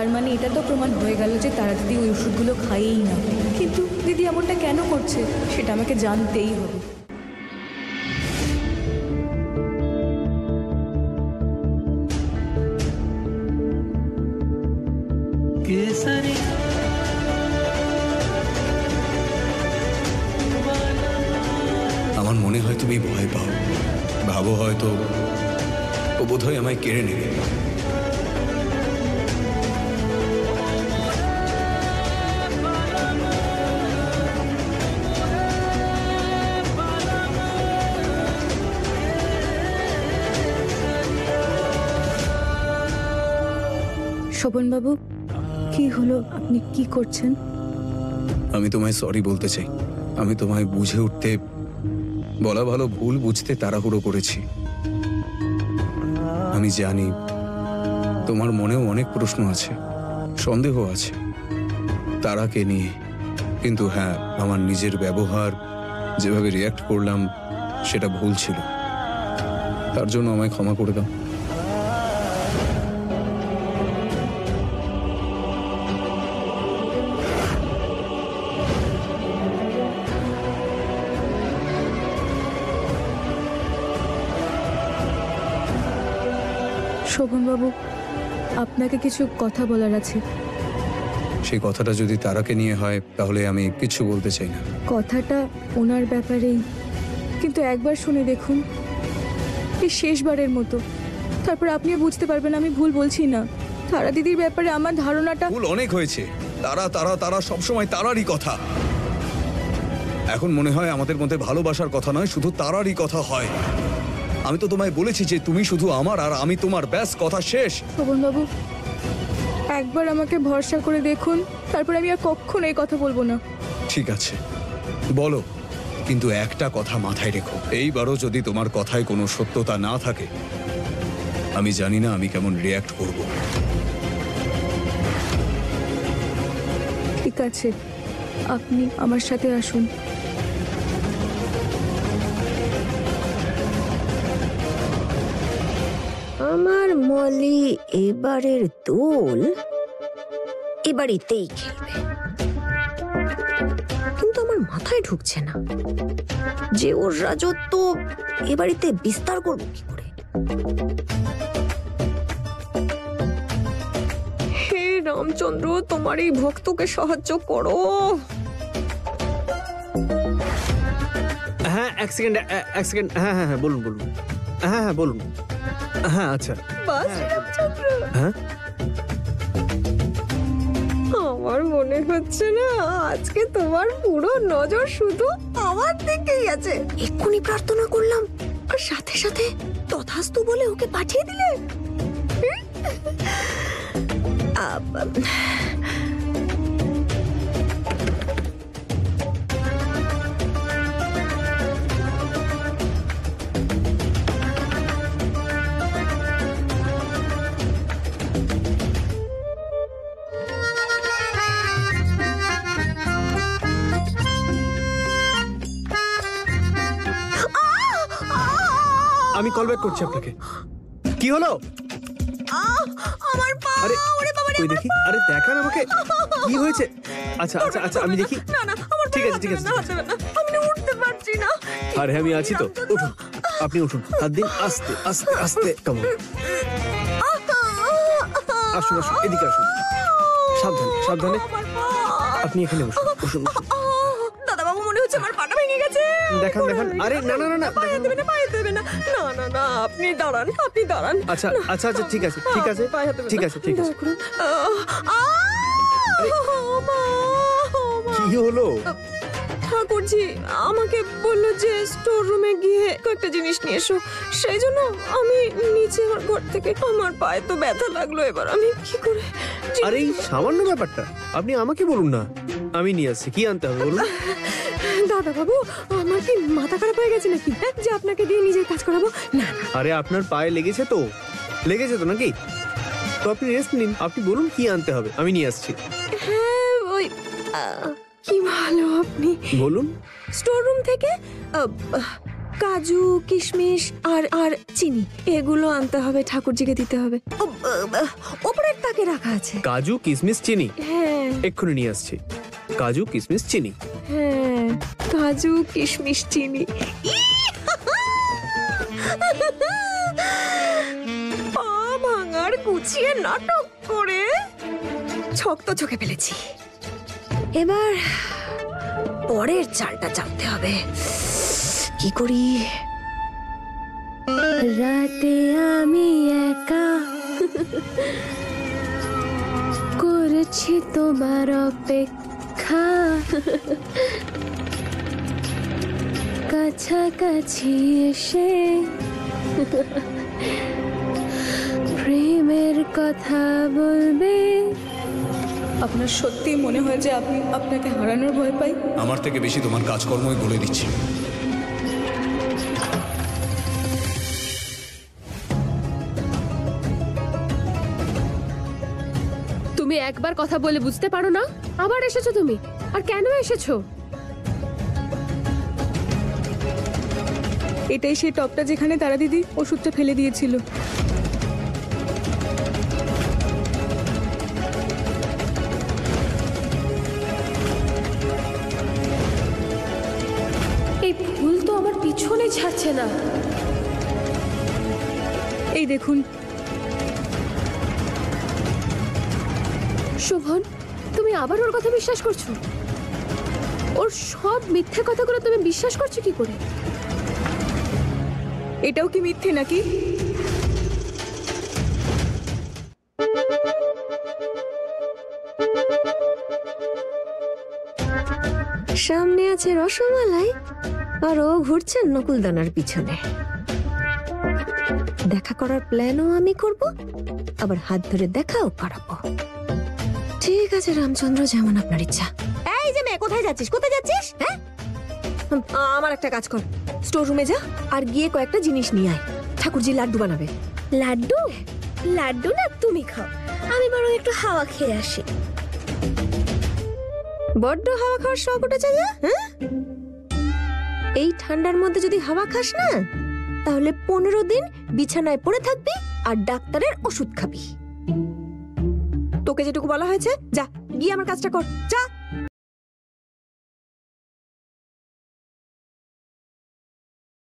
তার মানে এটা তো প্রমাণ হয়ে গেল যে তারা দিদি ওই ওষুধগুলো খাইয়েই না। কিন্তু দিদি এমনটা কেন করছে সেটা আমাকে জানতেই হবে। আমার মনে হয় তুমি ভয় পাও, ভাবো হয়তো ও বোধহয় আমায় কেড়ে নেবে। শোভনবাবু, কি হলো? আপনি কি করছেন? আমি তোমায় সরি বলতে চাই। আমি তোমায় বুঝে উঠতে, বলা ভালো ভুল বুঝতে তাড়াহুড়ো করেছি। আমি জানি তোমার মনেও অনেক প্রশ্ন আছে, সন্দেহ আছে তারাকে নিয়ে। কিন্তু হ্যাঁ, আমার নিজের ব্যবহার, যেভাবে রিয়্যাক্ট করলাম সেটা ভুল ছিল। তার জন্য আমায় ক্ষমা করে দাও। শোভনবাবু, আপনাকে কিছু কথা বলার আছে। সেই কথাটা যদি তারাকে নিয়ে হয় তাহলে আমি কিছু বলতে চাই না। কথাটা ওনার ব্যাপারেই, কিন্তু একবার শুনে দেখুন, এই শেষবারের মতো। তারপর আপনিও বুঝতে পারবেন আমি ভুল বলছি না। তারা দিদির ব্যাপারে আমার ধারণাটা ভুল অনেক হয়েছে। তারা তারা তারা সবসময় তারারই কথা। এখন মনে হয় আমাদের মধ্যে ভালোবাসার কথা নয়, শুধু তারারই কথা হয়। আমি তো তোমায় বলেছি যে তুমি শুধু আমার আর আমি তোমার, ব্যাস কথা শেষ। শোভনবাবু, একবার আমাকে ভরসা করে দেখুন, তারপর আমি আর কখনো এই কথা বলবো না। ঠিক আছে, বলো, কিন্তু একটা কথা মাথায় রেখো, এইবারও যদি তোমার কথায় কোনো সত্যতা না থাকে, আমি জানি না আমি কেমন রিয়্যাক্ট করব। ঠিক আছে, আপনি আমার সাথে আসুন। আমার মলি এবারের দোল এবারেতেই খেলবে, কিন্তু আমার মাথায় ঢুকছে না যে ওর রাজত্ব এবারেতে বিস্তার করবো কি করে। হে রামচন্দ্র, তোমার এই ভক্তকে সাহায্য করো। হ্যাঁ, এক সেকেন্ড। হ্যাঁ হ্যাঁ হ্যাঁ, বলুন বলুন। হ্যাঁ হ্যাঁ বলুন। হ্যাঁ আচ্ছা। বাস রামচন্দ্র, হ্যাঁ, আমার মনে হচ্ছে না আজকে তোমার পুরো নজর শুধু আমার দিকেই আছে। এক্ষুনি প্রার্থনা করলাম আর সাথে সাথে তথাস্তু বলে ওকে পাঠিয়ে দিলে। আমি কল ব্যাক করছি আপনাকে। কি হলো? আমার পা, আরে ওরে বাবা রে, কই দেখি। আরে দেখান আমাকে কি হয়েছে। আচ্ছা আচ্ছা আচ্ছা, আমি দেখি। না না, আমার ঠিক আছে ঠিক আছে। আমি না উঠতে পারছি না। আরে আমি আছি তো, উঠুন, আপনি উঠুন, হাত দিন, আস্তে আস্তে আস্তে। কেমন? আসুন আসুন, এদিকে আসুন, সাবধানে সাবধানে। আপনি এখানে বসুন বসুন বসুন। দাদা বাবু, মনে হচ্ছে আমার পাটা ভেঙে গেছে। দেখান দেখান। আরে না না না না, পায়ে দেবে না, পায়ে দেবে না। না না না, আপনি দাঁড়ান, আপনি দাঁড়ান। আচ্ছা আচ্ছা আচ্ছা, ঠিক আছে ঠিক আছে ঠিক আছে ঠিক আছে। কি হলো? ঠাকুরজি আমাকে বললো যে স্টোর রুমে গিয়ে কয়েকটা জিনিস নিয়ে এসো, সেই জন্য আমি নিচে আমার ঘর থেকে, আমার পায়ে তো ব্যথা লাগলো। এবার আমি কি করে? আরে এই সামান্য ব্যাপারটা আপনি আমাকে বলুন না, আমি নিয়ে আসছি। কি আনতে হবে বলুন? দাদা বাবু, আমার কি মাথা খারাপ হয়ে গেছে নাকি যে আপনাকে দিয়ে নিজের কাজ করাবো? না। আরে আপনার পায়ে লেগেছে তো নাকি? তো আপনি রেস্ট নিন, আপনি বলুন কি আনতে হবে, আমি নিয়ে আসছি। হ্যাঁ, ওই কি ভালো আপনি। বলুন। স্টোর রুম থেকে কাজু কিশমিশ আর আর চিনি এগুলো আনতে হবে, ঠাকুরজিকে দিতে হবে। ওপরের তাকে রাখা আছে। কাজু কিশমিশ চিনি হ্যাঁ এক্ষুনি নিয়ে আসছি। কাজু কিশমিশ চিনি। হ্যাঁ, কাজু কিশমিশ চিনি। পা ভাঙার গুছিয়ে নাটক করে ছক তো চোখে ফেলেছি, এবার পরের চালটা চালতে হবে। কি করি? রাতে আমি একা করেছি তোমার অপেক্ষা, কাছাকাছি এসে প্রেমের কথা বলবে। আপনার সত্যিই মনে হয় যে আপনি আপনাকে হারানোর ভয় পাই? আমার থেকে বেশি তোমার কাজকর্মই বলে দিচ্ছি। তুমি একবার কথা বলে বুঝতে পারো না? আবার এসেছো তুমি, আর কেন এসেছো? এটাই সেই টপটা যেখানে তারা দিদি ওষুধটা ফেলে দিয়েছিল। এই ফুল তো আমার পিছনে ছাড়ছে না। এই দেখুন। শোভন, তুমি আবার ওর কথা বিশ্বাস করছো? ওর সব মিথ্যে কথাগুলো তুমি বিশ্বাস করছো কি করে? এটাও কি মিথ্যে নাকি? সামনে আছে রসমালাই আর ও ঘুরছে নকুলদানার পিছনে। দেখা করার প্ল্যানও আমি করব, আবার হাত ধরে দেখাও করাবো। ঠিক আছে রামচন্দ্র, যেমন আপনার ইচ্ছা। এই যে মেয়ে, কোথায় যাচ্ছিস? কোথায় যাচ্ছিস? হ্যাঁ, আমার একটা কাজ কর, স্টোর রুমে যা আর গিয়ে কয়েকটা জিনিস নিয়ে আয়। ঠাকুরজি লাড্ডু বানাবে। লাড্ডু? লাড্ডু না তুমি খাও, আমি বরং একটু হাওয়া খেয়ে আসি। বড্ড হাওয়া খাওয়ার শখ উঠেছে যা। হ্যাঁ, এই ঠান্ডার মধ্যে যদি হাওয়া খাস না, তাহলে 15 দিন বিছানায় পড়ে থাকবি আর ডাক্তারের ওষুধ খাবি। তোকে যেটুকু বলা হয়েছে, যা গিয়ে আমার কাজটা কর, যা।